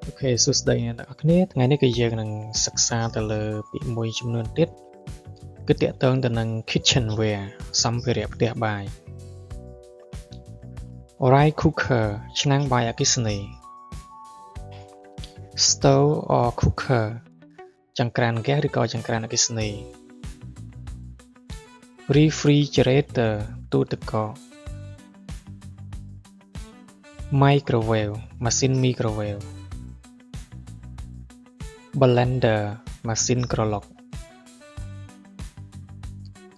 Ok,សួស្តីអ្នកទាំងអស់គ្នាថ្ងៃនេះគឺយើងនឹងសិក្សាទៅលើពាក្យមួយចំនួនទៀតគឺទាក់ទងទៅនឹង kitchenware សម្ភារៈផ្ទះបាយ Rice cooker ឆ្នាំងបាយអគ្គិសនី Stove or cooker ចង្ក្រានហ្គាសឬក៏ចង្ក្រានអគ្គិសនី Refrigerator ទូទឹកកក Microwave ម៉ាស៊ីនមីក្រូវ៉េវ Blender ម៉ាស៊ីនក្រឡុក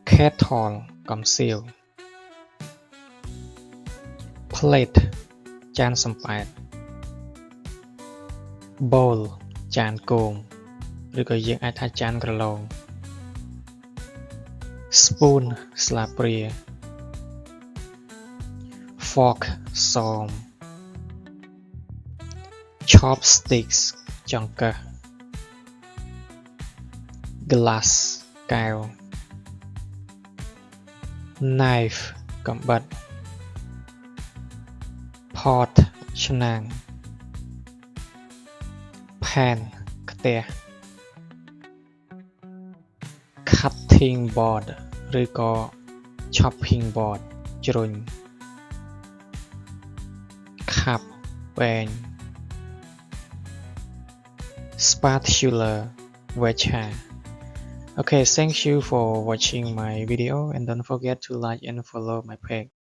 Kettle កំសៀវ Plate ចានសំប៉ែត Bowl ចានគោមឬក៏យើងអាចថាចានក្រឡង Spoon ស្លាបព្រា Fork សម Chopsticks ចង្កឹះ Glass កែវ Knife កាំបិត Pot ឆ្នាំង Pan ខ្ទះ Cutting board ឬក៏ Chopping board ជ្រុញ Cup ពែង Spatula វែកឆា Okay, thank you for watching my video and don't forget to like and follow my page.